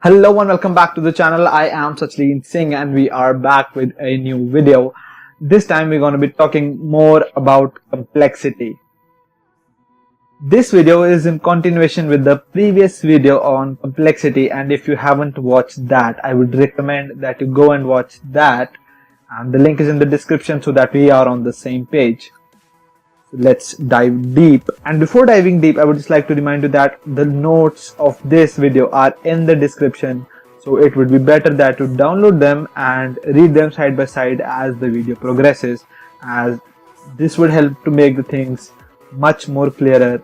Hello and welcome back to the channel. I am Sachin Singh and we are back with a new video. This time we're going to be talking more about complexity. This video is in continuation with the previous video on complexity, and if you haven't watched that, I would recommend that you go and watch that, and the link is in the description so that we are on the same page. Let's dive deep. And before diving deep, I would just like to remind you that the notes of this video are in the description, so it would be better that you download them and read them side by side as the video progresses, as this would help to make the things much more clearer.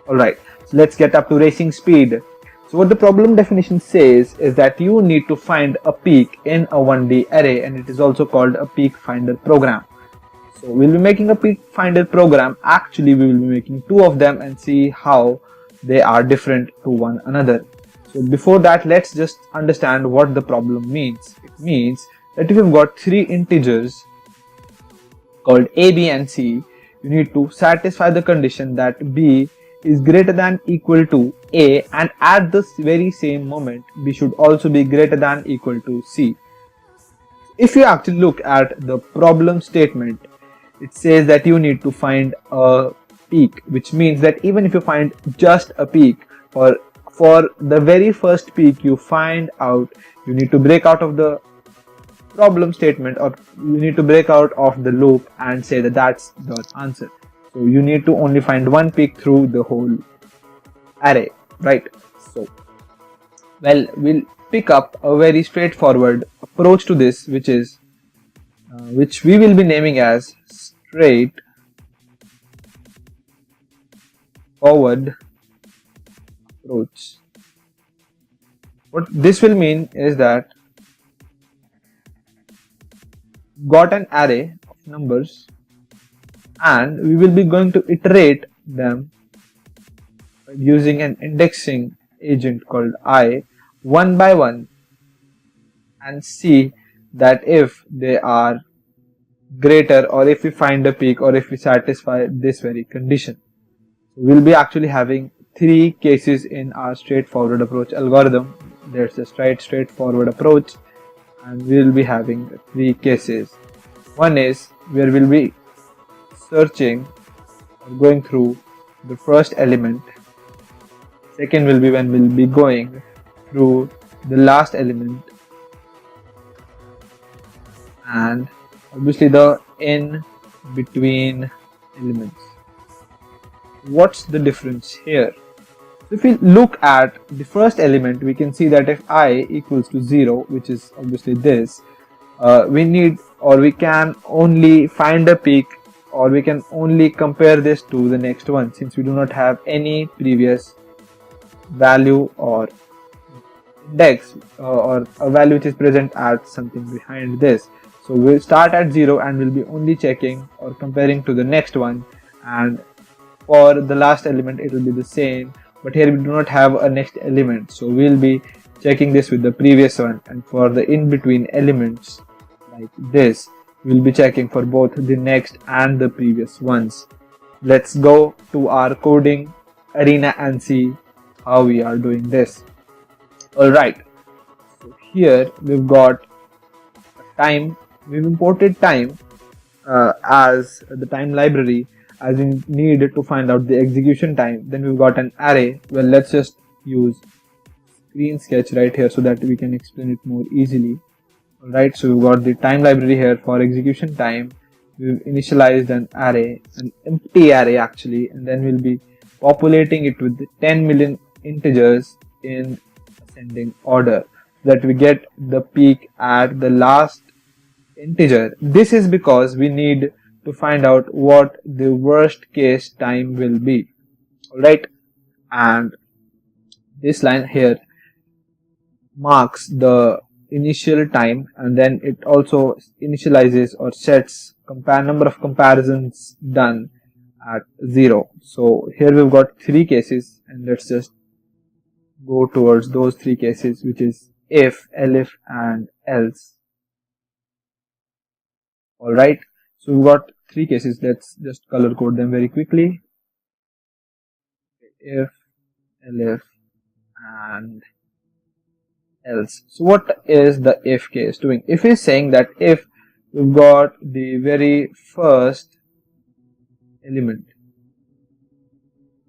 Alright, so let's get up to racing speed. So what the problem definition says is that you need to find a peak in a 1D array, and it is also called a peak finder program. So we'll be making a peak finder program. Actually, we will be making two of them and see how they are different to one another. So before that, let's just understand what the problem means. It means that if you've got three integers called a, b and c, you need to satisfy the condition that b is greater than equal to a, and at this very same moment b should also be greater than equal to c. If you actually look at the problem statement, it says that you need to find a peak, which means that even if you find just a peak, for the very first peak you find out, you need to break out of the problem statement, or you need to break out of the loop and say that that's the answer. So you need to only find one peak through the whole array, right? So, well, we'll pick up a very straightforward approach to this, which we will be naming as straightforward approach. What this will mean is that got an array of numbers, and we will be going to iterate them using an indexing agent called I, one by one, and see that if they are greater, or if we find a peak, or if we satisfy this very condition. So we'll be actually having three cases in our straightforward approach algorithm. There's a straightforward approach, and we'll be having three cases. One is where we'll be searching or going through the first element. Second will be when we'll be going through the last element, and obviously the in between elements. What's the difference here? So if we look at the first element, we can see that if I equals to 0, which is obviously this, we can only find a peak, or we can only compare this to the next one, since we do not have any previous value or index or a value which is present at something behind this. So we'll start at 0 and we'll be only checking or comparing to the next one, and for the last element it will be the same, but here we do not have a next element, so we'll be checking this with the previous one, and for the in between elements like this, we'll be checking for both the next and the previous ones. Let's go to our coding arena and see how we are doing this. Alright, so here we've got time. We've imported time as the time library, as we need to find out the execution time. Then we've got an array. Well, let's just use screen sketch right here so that we can explain it more easily. Alright, so we've got the time library here for execution time. We've initialized an array, an empty array actually, and then we'll be populating it with 10 million integers in ascending order, so that we get the peak at the last integer. This is because we need to find out what the worst case time will be. Alright, and this line here marks the initial time, and then it also initializes or sets number of comparisons done at 0. So here we've got three cases, and let's just go towards those three cases, which is if, elif and else. Alright, so we've got three cases. Let's just color code them very quickly. If, elif, and else. So what is the if case doing? If is saying that if we've got the very first element,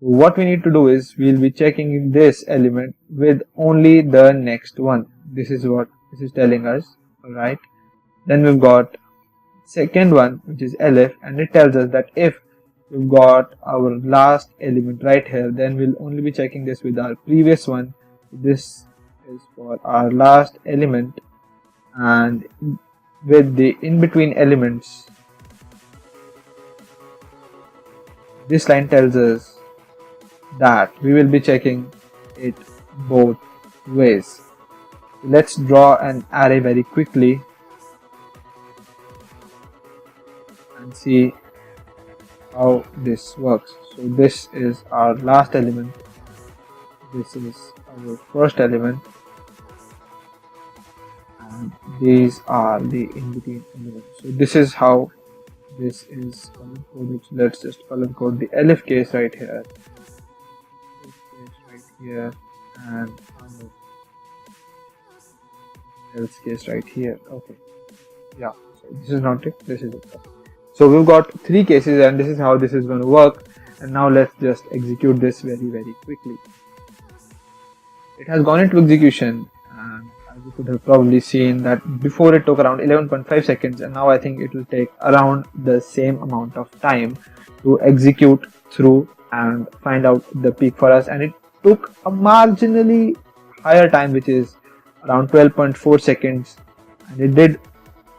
so what we need to do is we'll be checking this element with only the next one. This is what this is telling us. Alright, then we've got second one, which is elif, and it tells us that if we've got our last element right here, then we'll only be checking this with our previous one. This is for our last element, and with the in between elements, this line tells us that we will be checking it both ways. Let's draw an array very quickly and see how this works. So this is our last element, this is our first element, and these are the in between elements. So this is how this is color coded. So let's just color code the elif case right here, this case right here, and our else case right here. Okay, yeah, so this is not it, this is it. So we've got three cases, and this is how this is going to work. And now let's just execute this very quickly. It has gone into execution, and as you could have probably seen that before it took around 11.5 seconds, and now I think it will take around the same amount of time to execute through and find out the peak for us. And it took a marginally higher time, which is around 12.4 seconds, and it did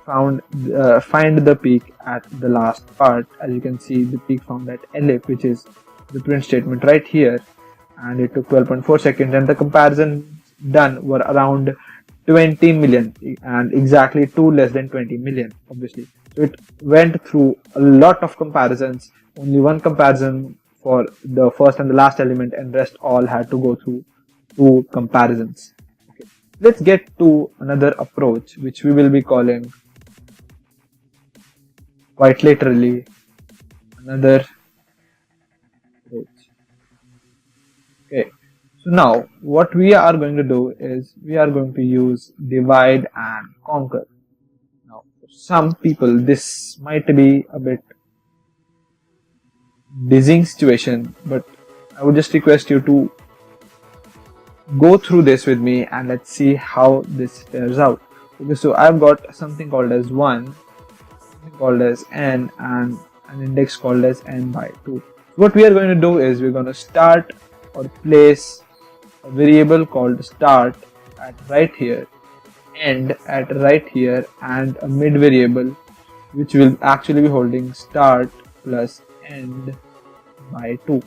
find the peak at the last part. As you can see, the peak found at elif, which is the print statement right here, and it took 12.4 seconds, and the comparisons done were around 20 million, and exactly 2 less than 20 million, obviously. So it went through a lot of comparisons, only one comparison for the first and the last element, and rest all had to go through two comparisons. Okay. Let's get to another approach, which we will be calling quite literally another approach. Okay, so now what we are going to do is we are going to use divide and conquer. Now for some people this might be a bit dizzying situation, but I would just request you to go through this with me and let's see how this fares out. Okay, so I've got something called as 1, called as n, and an index called as n by 2. What we are going to do is we're going to start or place a variable called start at right here, end at right here, and a mid variable which will actually be holding start plus end by 2.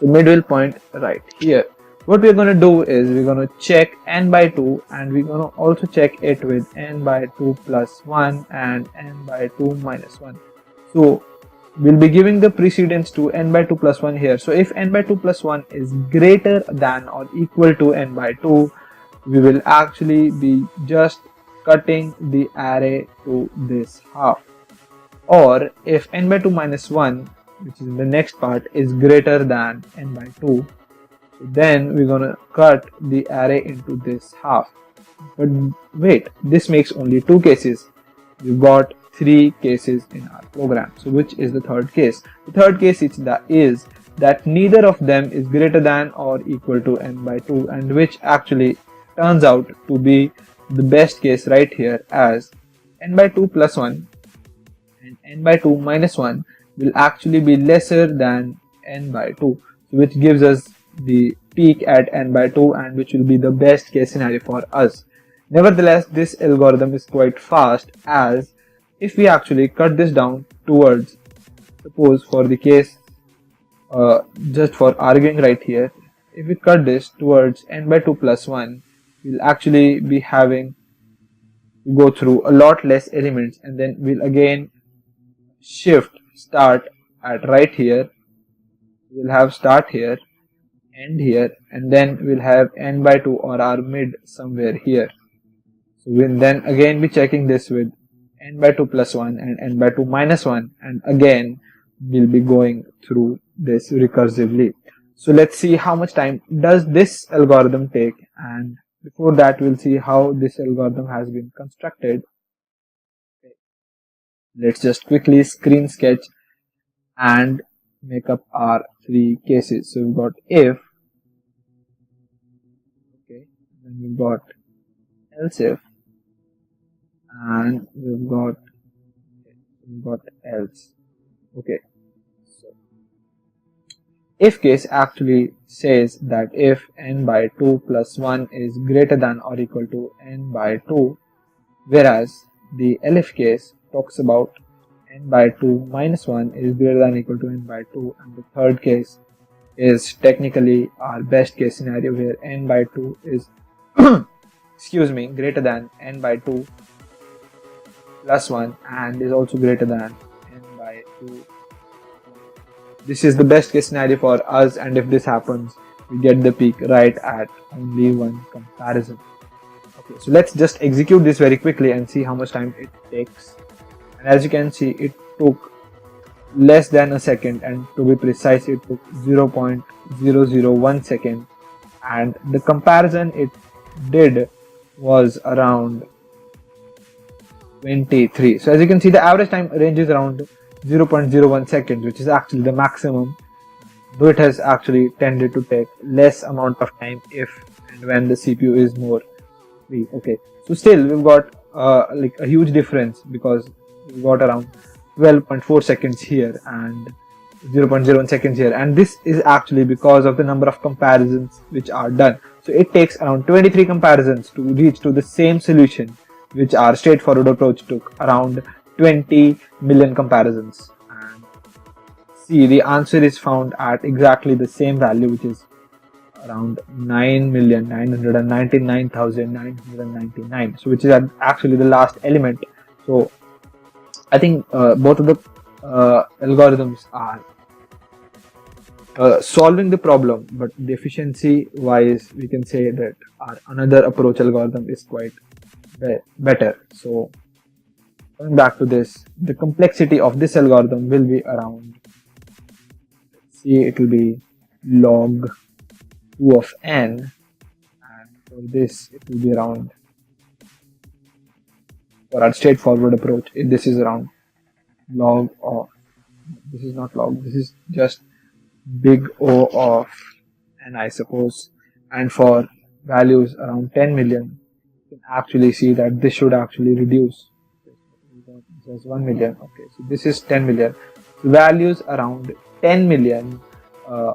So mid will point right here. What we're going to do is we're going to check n by 2, and we're going to also check it with n by 2 plus 1 and n by 2 minus 1. So we'll be giving the precedence to n by 2 plus 1 here. So if n by 2 plus 1 is greater than or equal to n by 2, we will actually be just cutting the array to this half. Or if n by 2 minus 1, which is in the next part, is greater than n by 2, then we're gonna cut the array into this half. But wait, this makes only two cases. We've got three cases in our program. So which is the third case? The third case is that neither of them is greater than or equal to n by 2, and which actually turns out to be the best case right here, as n by 2 plus 1 and n by 2 minus 1 will actually be lesser than n by 2, which gives us the peak at n by 2, and which will be the best case scenario for us. Nevertheless, this algorithm is quite fast, as if we actually cut this down towards, suppose for the case just for arguing right here, if we cut this towards n by 2 plus 1, we'll actually be having to go through a lot less elements, and then we'll again shift start at right here, we'll have start here, end here, and then we'll have n by 2 or our mid somewhere here. So we'll then again be checking this with n by 2 plus 1 and n by 2 minus 1, and again we'll be going through this recursively. So let's see how much time does this algorithm take, and before that we'll see how this algorithm has been constructed. Let's just quickly screen sketch and make up our three cases. So we've got if, okay, then we've got else if, and we've got else. Okay, so if case actually says that if n by 2 plus 1 is greater than or equal to n by 2, whereas the elif case talks about n by 2 minus 1 is greater than or equal to n by 2, and the third case is technically our best case scenario where n by 2 is excuse me, greater than n by 2 plus 1 and is also greater than n by 2. This is the best case scenario for us, and if this happens, we get the peak right at only one comparison. Okay, so let's just execute this very quickly and see how much time it takes. And as you can see, it took less than a second, and to be precise, it took 0.001 second, and the comparison it did was around 23. So as you can see, the average time ranges around 0.01 seconds, which is actually the maximum, though it has actually tended to take less amount of time if and when the CPU is more free. Okay, so still we've got like a huge difference, because we've got around 12.4 seconds here and 0.01 seconds here, and this is actually because of the number of comparisons which are done. So it takes around 23 comparisons to reach to the same solution, which our straightforward approach took around 20 million comparisons. And see, the answer is found at exactly the same value, which is around 9,999,999, so which is actually the last element. So I think both of the algorithms are solving the problem, but the efficiency wise we can say that our another approach algorithm is quite better. So coming back to this, the complexity of this algorithm will be around, let's see, it will be log 2 of n, and for this it will be around, for our straightforward approach, this is around log of, this is not log, this is just big O of n, I suppose, and for values around 10 million, you can actually see that this should actually reduce. This is 1 million. Okay, so this is 10 million. So values around 10 million, the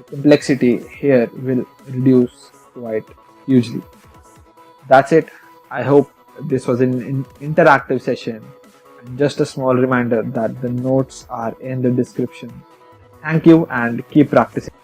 complexity here will reduce quite hugely. That's it. I hope this was an interactive session, and just a small reminder that the notes are in the description. Thank you, and keep practicing.